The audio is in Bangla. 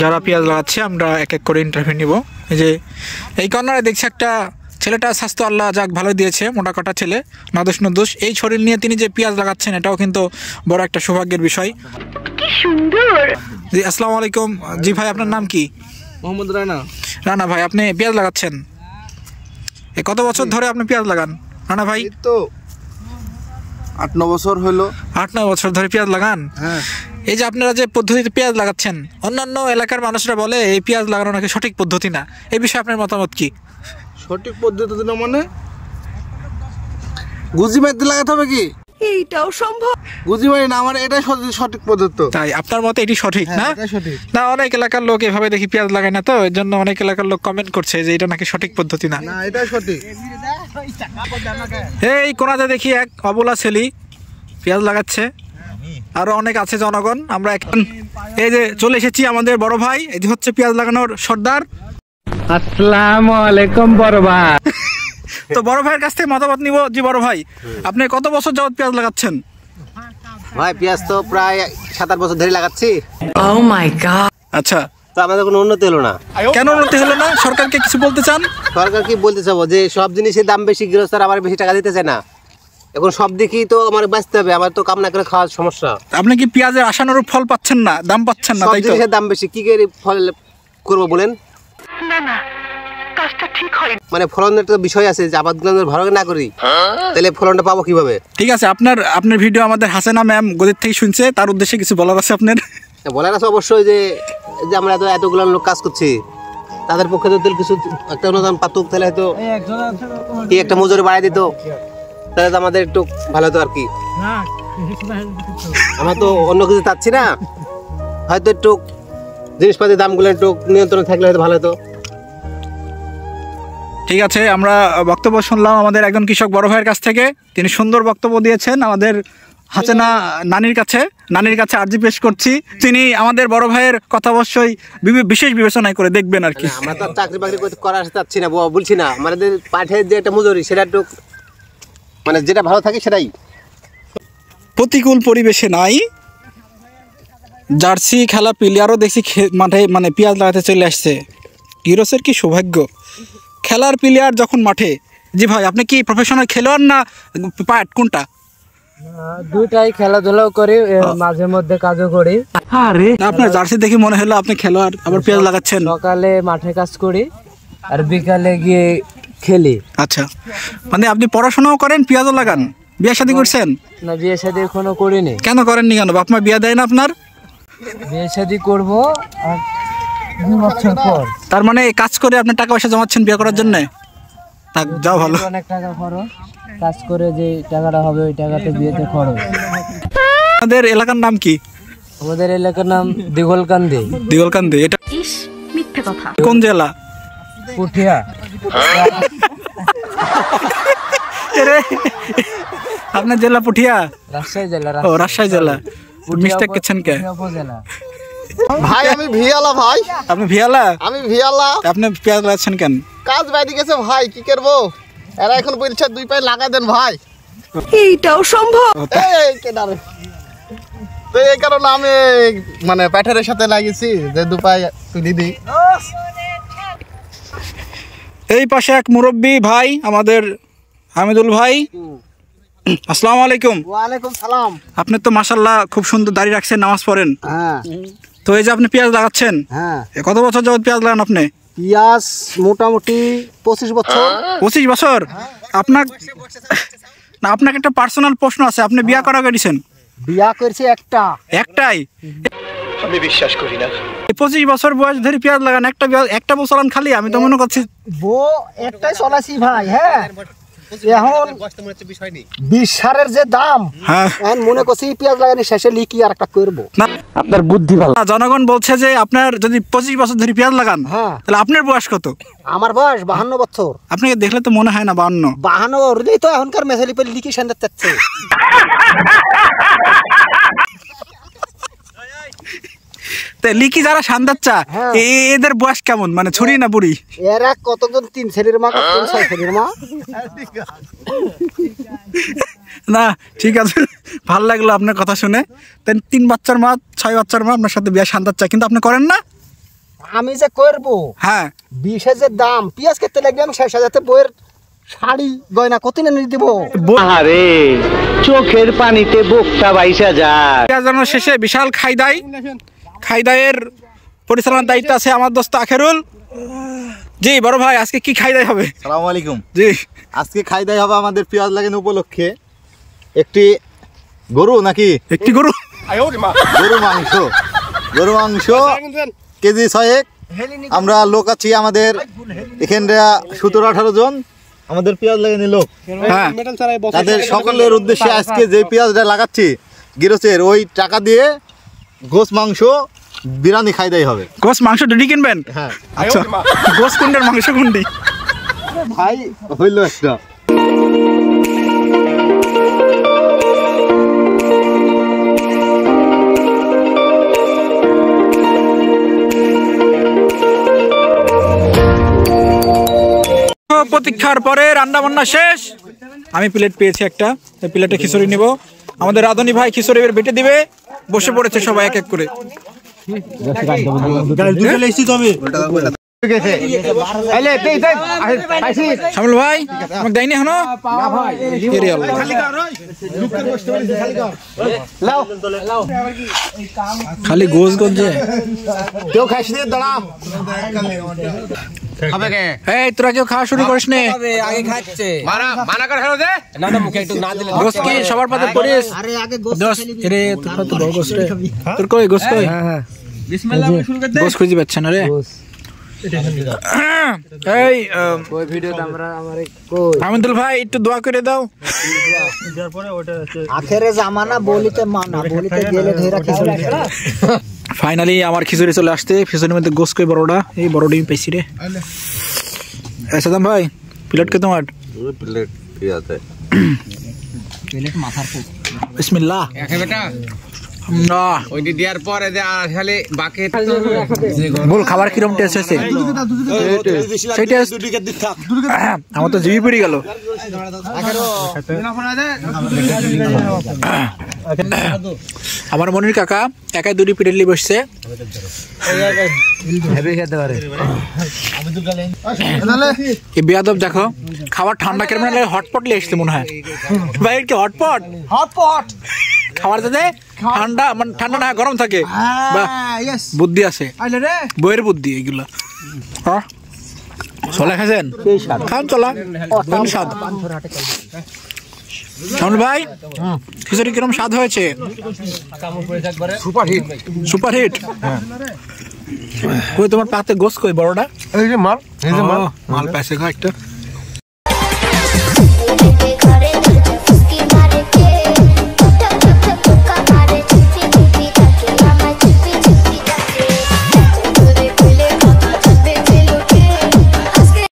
যারা পেঁয়াজ লাগাচ্ছে আমরা এক এক করে ইন্টারভিউ নিব। এই যে এই কর্নারে দেখছি একটা ছেলেটা স্বাস্থ্য আল্লাহ যাক ভালো দিয়েছে, মোটা কাটা ছেলে, নাদুস নদুস। এই শরীর নিয়ে তিনি যে পেঁয়াজ লাগাচ্ছেন এটাও কিন্তু বড় একটা সৌভাগ্যের বিষয়। কি সুন্দর। জি আসসালামু আলাইকুম। জি ভাই আপনার নাম কি? মোহাম্মদ রানা। রানা ভাই আপনি পেঁয়াজ লাগাচ্ছেন, কত বছর ধরে আপনি পেঁয়াজ লাগান রানা ভাই? তো 8-9 বছর হলো। 8-9 বছর ধরে পেঁয়াজ লাগান? হ্যাঁ। এই যে আপনারা যে পদ্ধতিতে পেঁয়াজ লাগাচ্ছেন, অন্যান্য এলাকার মানুষরা বলে এই পেঁয়াজ লাগানো নাকি সঠিক পদ্ধতি না, এই বিষয়ে আপনার মতামত কি? সঠিক পদ্ধতি না মানে গুজি মাইতে লাগাতে হবে কি? এইটাও সম্ভব। গুজি মাই না, আমার এটাই সঠিক পদ্ধতি। তাই আপনার মতে এটি সঠিক না? এটাই সঠিক না, অনেক এলাকার লোক এভাবে দেখি পেঁয়াজ লাগায় না, তো এর জন্য অনেক এলাকার লোক কমেন্ট করছে যে এটা নাকি সঠিক পদ্ধতি না। না, এটাই সঠিক। এই কোনাতে দেখি এক অবলা ছেলে পেঁয়াজ লাগাচ্ছে, আরো অনেক আছে জনগণ। আমরা এখন এই যে চলে এসেছি আমাদের বড় ভাই, এই যে হচ্ছে পেঁয়াজ লাগানোর সর্দার। আসসালামু আলাইকুম বড় ভাই। তো বড় ভাইয়ের কাছ থেকে মতামত নিব। জি বড় ভাই, আপনি কত বছর যাবত পেঁয়াজ লাগাচ্ছেন? ভাই পেঁয়াজ তো প্রায় 7-8 বছর ধরে লাগাচ্ছি। ও মাই গড। আচ্ছা, তো আমাদের কোনো উন্নতি হলো না। কেন উন্নতি হলো না? সরকারকে কিছু বলতে চান? সরকার কি বলতে চাবো যে সব জিনিসের দাম বেশি, গৃহস্থরা আবার বেশি টাকা দিতেছে না। এখন সব দিকেই তো আমার বাঁচতে হবে, আমার তো কাম না করে খাওয়ার সমস্যা। আপনি কি পেঁয়াজের আশানুরূপ ফল পাচ্ছেন না, দাম পাচ্ছেন না? সব তাই তো, জিনিসের দাম বেশি, কি করে ফল করবো বলেন? না না, কাজটা ঠিক হয়। মানে ফলনের তো বিষয় আছে, যে আবাদগুলো ভালো না করি তাহলে ফলনটা পাবো কিভাবে? ঠিক আছে, আপনার ভিডিও আমাদের হাসিনা ম্যাম গদির থেকে শুনছে, তার উদ্দেশ্যে কিছু বলার আছে আপনার? বলার আছে অবশ্যই, যে আমরা তো এতগুলো লোক কাজ করছি, তাদের পক্ষে তো কিছু একটা অনুদান পাতুক, তাহলে হয়তো কি একটা মজুরি বাড়াই দিত, তাহলে তো আমাদের একটু ভালো হতো আর কি। আমরা তো অন্য কিছু চাচ্ছি না, হয়তো একটু জিনিসপাতির দামগুলো একটু নিয়ন্ত্রণে থাকলে হয়তো ভালো হতো। ঠিক আছে, আমরা বক্তব্য শুনলাম আমাদের একজন কৃষক বড় ভাইয়ের কাছ থেকে। তিনি সুন্দর বক্তব্য দিয়েছেন। আমাদের হাসিনা নানির কাছে আর্জি পেশ করছি, তিনি আমাদের বড় ভাইয়ের কথা অবশ্যই বিশেষ বিবেচনায় করে দেখবেন আর কি। আমরা তো চাকরি বাকরি করার চাচ্ছি না, বলছি না, আমাদের পাঠের যে একটা মজুরি সেটা একটু মানে যেটা ভালো থাকে সেটাই। প্রতিকূল পরিবেশে নাই, জার্সি খেলা প্লেয়ারও দেখছি মাঠে মানে পেঁয়াজ লাগাতে চলে আসছে। হিরোসের কি সৌভাগ্য, খেলার প্লেয়ার যখন মাঠে। জি ভাই, আপনি কি প্রফেশনাল খেলোয়াড় না পার্ট কোনটা? দুইটাই, খেলাধুলাও করি, মাঝে মধ্যে কাজও করি। আরে আপনার জার্সি দেখে মনে হলো আপনি খেলোয়াড়, আবার পেঁয়াজ লাগাচ্ছেন। সকালে মাঠে কাজ করি আর বিকালে গিয়ে খেলি। আচ্ছা, মানে আপনি পড়াশোনাও করেন, পেঁয়াজও লাগান। বিয়ে শাদী করছেন? না, বিয়ে শাদী এখনো করিনি। কেন করেননি? কেন, বাপ মা বিয়ে দেয় না আপনার? বিয়ে শাদী করবো আর 2 বছর পর। তার মানে কাজ করে আপনি টাকা পয়সা জমাচ্ছেন বিয়ে করার জন্য? থাক, যাও ভালো। অনেক টাকা খরচ, কাজ করে যে টাকাটা হবে ওই টাকাতে বিয়েতে খরচ। আমাদের এলাকার নাম কি? আমাদের এলাকার নাম দিগলকান্দি। দিগলকান্দি, এটা ইস, মিথ্যে কথা। কোন জেলা? পুঠিয়া। আপনার জেলা পুঠিয়া? রাজশাহী জেলা। ও রাজশাহী জেলা, মিস্টেক করছেন কে? উপজেলা। ভাই আমি ভিয়ালা। ভাই আপনি ভিয়ালা? আমি ভিয়ালা। আপনি পেঁয়াজ লাগাচ্ছেন কেন? কাজ বাইরে গেছে ভাই, কি করবো, এরা এখন বলছে 2 পায়ে লাগা দেন ভাই। এইটাও সম্ভব। এই কেডারে, তো এই কারণে আমি মানে প্যাটারের সাথে লাগিয়েছি যে 2 পায়ে তুলি দিই। এই পাশে এক মুরব্বী ভাই আমাদের হামিদুল ভাই। আসসালামু আলাইকুম। ওয়ালাইকুম সালাম। আপনি তো মাশাআল্লাহ খুব সুন্দর দাড়ি রাখছেন, নামাজ পড়েন। হ্যাঁ। তো এই যে আপনি পেঁয়াজ লাগাচ্ছেন, হ্যাঁ। কত বছর যাবত পেঁয়াজ লাগান আপনি? পেঁয়াজ মোটামুটি 25 বছর। 25 বছর? আপনাকে একটা পার্সোনাল প্রশ্ন আছে, আপনি বিয়া করা করেছেন? বিয়া করেছি একটাই? আমি বিশ্বাস করি না। 25 বছর বয়স ধরে পেঁয়াজ লাগান, একটা বছর খালি? আমি তো মনে করছি একটাই চলাছি ভাই। হ্যাঁ, এখন 20 সারের যে দাম, এখন মনে করছি পেঁয়াজ লাগানি শেষে লিখি আর একটা করবো। আপনার বুদ্ধি ভালো। জনগণ বলছে যে আপনার যদি 25 বছর ধরে পেঁয়াজ লাগান, তাহলে আপনার বয়স কত? আমার বয়স 52 বছর। আপনাকে দেখলে তো মনে হয় না 52। 52 তো এখনকার মেসালি পেলে লিখি সান্দার চাচ্ছে। লিখি যারা সান্দাচ্চা, এদের বয়স কেমন, মানে ছড়ি না বুড়ি? এরা কতজন 3 ছেলের মা, কতজন 6 ছেলের মা। না ঠিক আছে, ভালো লাগলো আপনার কথা শুনে। 3 বাচ্চার মা 6 বাচ্চার মা আপনার সাথে বিয়ে সান্দাচ্চা, কিন্তু আপনি করেন না? আমি যে করবো হ্যাঁ 20 যে দাম পেঁয়াজ খেতে লাগবে আমি 60,000 বইয়ের শাড়ি গয়না কত নিয়ে দিব আরে চোখের পানিতে বোকটা বাইসা যায়। পেঁয়াজ বানানোর শেষে বিশাল খাইদায়ের পরিচালনার দায়িত্ব আছে আমার দোস্ত আখেরুল। জি বড় ভাই, আজকে কি খাইদাই হবে? সালামু আলাইকুম। জি, আজকে খাইদাই হবে আমাদের পেঁয়াজ লাগানো উপলক্ষে একটি গরু নাকি একটি গরু, গরু মাংস কেজি 6 আমরা লোক আছি আমাদের এখানে 17-18 জন আমাদের পেঁয়াজ লাগানো লোক। হ্যাঁ তাদের সকলের উদ্দেশ্যে আজকে যে পেঁয়াজটা লাগাচ্ছি গিরোচের ওই টাকা দিয়ে গোস মাংস বিরিয়ানি খাইদাই হবে। গোস মাংস দুটি কিনবেন? হ্যাঁ আচ্ছা, গোস কুন্ডের মাংস কুন্ডি ভাই হইল একটা। প্রতীক্ষার পরে রান্না বান্না শেষ। আমি প্লেট পেয়েছি একটা, এই প্লেটে খিচুড়ি নিব। আমাদের রাধুনী ভাই খিচুড়ি এবার বেটে দিবে। বসে পড়েছে সবাই এক এক করে। শামিল ভাই আমাকে দেয়নি এখনো? খালি গোস গঞ্জে কেউ খাইস নি দাঁড়া এই তোরা কেউ খাওয়া শুরু করিস নে। আগে খাচ্ছে গোস কি সবার পাতে পড়িস? দোস রে তোর তো বড় গোস রে। তোর কই গোস কই? গোস খুঁজে পাচ্ছে না রে। এই ওই ভিডিওতে আমরা আমারে আমিনুল ভাই একটু দোয়া করে দাও। আখেরে জামানা বলিতে মানা, বলিতে গেলে ঢেরা খিচুড়ি। ফাইনালি আমার খিচুড়ি চলে আসছে। খিচুড়ির মধ্যে গোস কই বড়টা, এই বড় ডিম পাইছি রে। সাদাম ভাই প্লেট কে তোমার? প্লেট পেঁয়াজ প্লেট মাথার পুক বিসমিল্লাহ। বেটা না ওইটি দেওয়ার পরে যে আসলে বাকি বল খাবার কিরকম টেস্ট আছে? সেই টেস্ট আমার তো জিভে পড়ে গেল। আমার মনির কাকা একাই দুটি পিটেলি বসছে। এই বেয়াদব দেখো খাবার ঠান্ডা কেমন লাগে, হটপট লিয়ে আসছে মনে হয়। ভাই কি হটপট? খাবার যাতে ঠান্ডা মানে ঠান্ডা না গরম থাকে। বাহ, বুদ্ধি আছে, বইয়ের বুদ্ধি এগুলা। হ্যাঁ চলা খাইছেন? খান চলা স্বাদ। শামিল ভাই খিচুড়ি কিরকম স্বাদ হয়েছে? Super hit. কই তোমার পাতে গোস কই বড়টা? এই যে মাল মাল পাইছে একটা।